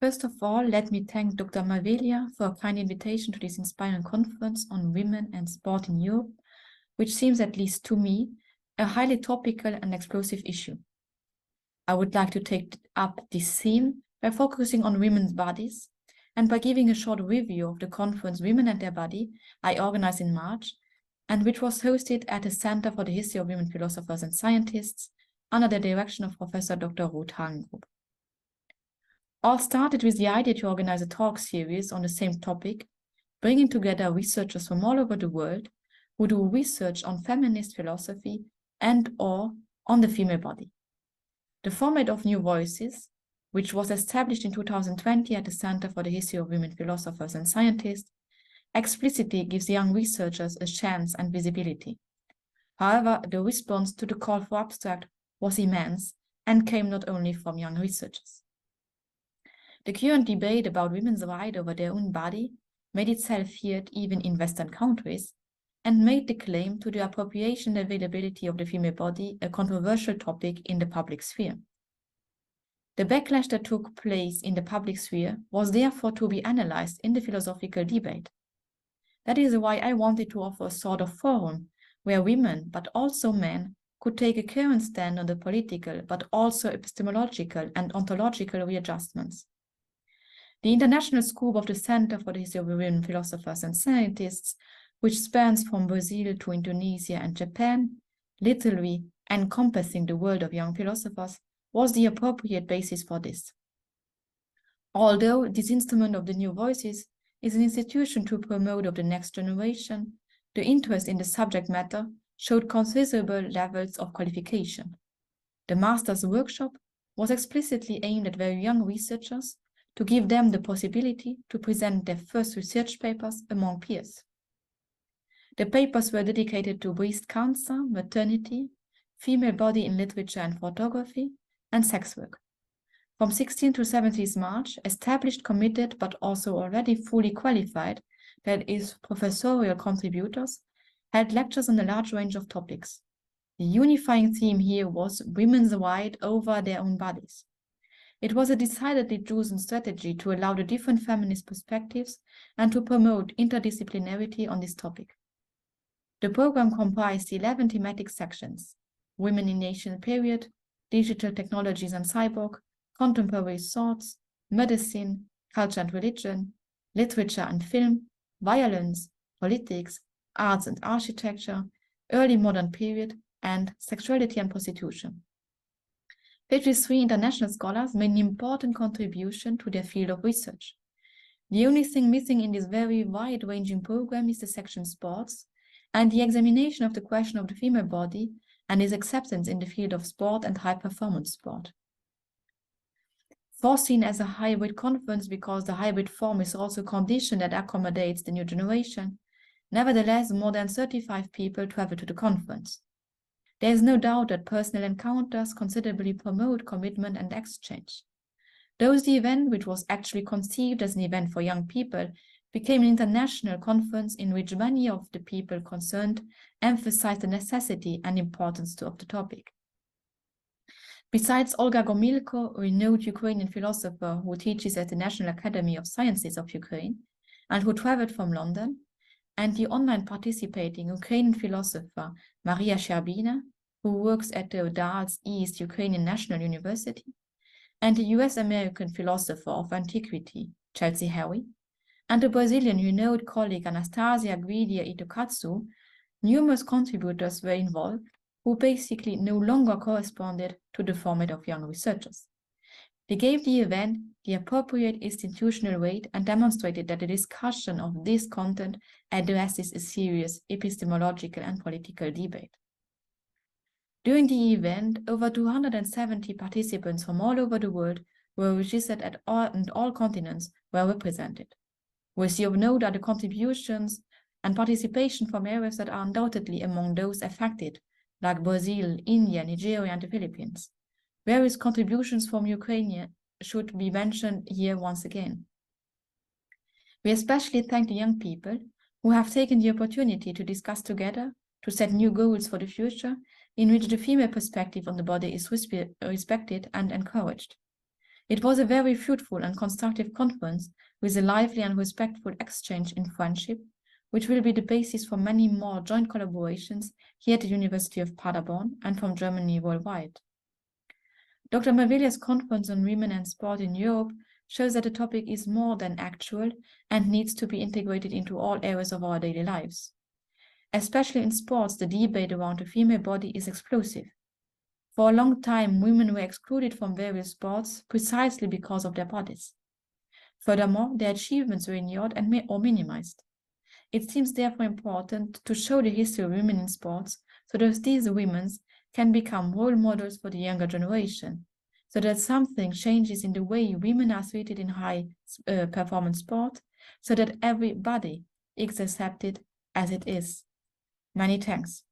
First of all, let me thank Dr. Mavelia for a kind invitation to this inspiring conference on women and sport in Europe, which seems, at least to me, a highly topical and explosive issue. I would like to take up this theme by focusing on women's bodies and by giving a short review of the conference Women and Their Body I organized in March, and which was hosted at the Center for the History of Women Philosophers and Scientists under the direction of Professor Dr. Ruth Hagengruber. All started with the idea to organize a talk series on the same topic, bringing together researchers from all over the world who do research on feminist philosophy and/or on the female body. The format of New Voices, which was established in 2020 at the Center for the History of Women Philosophers and Scientists, explicitly gives young researchers a chance and visibility. However, the response to the call for abstract was immense and came not only from young researchers. The current debate about women's right over their own body made itself heard even in Western countries and made the claim to the appropriation and availability of the female body a controversial topic in the public sphere. The backlash that took place in the public sphere was therefore to be analyzed in the philosophical debate. That is why I wanted to offer a sort of forum where women, but also men, could take a current stand on the political, but also epistemological and ontological readjustments. The international scope of the Center for the History of Women Philosophers and Scientists, which spans from Brazil to Indonesia and Japan, literally encompassing the world of young philosophers, was the appropriate basis for this. Although this instrument of the New Voices is an institution to promote of the next generation, the interest in the subject matter showed considerable levels of qualification. The master's workshop was explicitly aimed at very young researchers to give them the possibility to present their first research papers among peers. The papers were dedicated to breast cancer, maternity, female body in literature and photography, and sex work. From 16 to 17th March, established, committed, but also already fully qualified, that is, professorial contributors, held lectures on a large range of topics. The unifying theme here was women's right over their own bodies. It was a decidedly chosen strategy to allow the different feminist perspectives and to promote interdisciplinarity on this topic. The program comprised 11 thematic sections: women in the ancient period, digital technologies and cyborg, contemporary thoughts, medicine, culture and religion, literature and film, violence, politics, arts and architecture, early modern period, and sexuality and prostitution. 53 international scholars made an important contribution to their field of research. The only thing missing in this very wide-ranging program is the section sports and the examination of the question of the female body and its acceptance in the field of sport and high-performance sport. Foreseen as a hybrid conference because the hybrid form is also a condition that accommodates the new generation, nevertheless, more than 35 people traveled to the conference. There is no doubt that personal encounters considerably promote commitment and exchange. Thus, the event, which was actually conceived as an event for young people, became an international conference in which many of the people concerned emphasized the necessity and importance of the topic. Besides Olga Gomilko, a renowned Ukrainian philosopher who teaches at the National Academy of Sciences of Ukraine and who traveled from London, and the online participating Ukrainian philosopher Maria Sherbina, who works at the Dals East Ukrainian National University, and the US-American philosopher of antiquity Chelsea Harry, and the Brazilian renowned colleague Anastasia Guidia Itokatsu, numerous contributors were involved who basically no longer corresponded to the format of young researchers. They gave the event the appropriate institutional weight and demonstrated that the discussion of this content addresses a serious epistemological and political debate. During the event, over 270 participants from all over the world were registered at all continents were represented. Worthy of note are the contributions and participation from areas that are undoubtedly among those affected, like Brazil, India, Nigeria, and the Philippines. Various contributions from Ukraine should be mentioned here once again. We especially thank the young people who have taken the opportunity to discuss together, to set new goals for the future, in which the female perspective on the body is respected and encouraged. It was a very fruitful and constructive conference with a lively and respectful exchange in friendship, which will be the basis for many more joint collaborations here at the University of Paderborn and from Germany worldwide. Dr. Mavelia's conference on women and sport in Europe shows that the topic is more than actual and needs to be integrated into all areas of our daily lives. Especially in sports, the debate around the female body is explosive. For a long time, women were excluded from various sports precisely because of their bodies. Furthermore, their achievements were ignored or minimized. It seems therefore important to show the history of women in sports so that these women can become role models for the younger generation, so that something changes in the way women are treated in high performance sport, so that everybody is accepted as it is. Many thanks.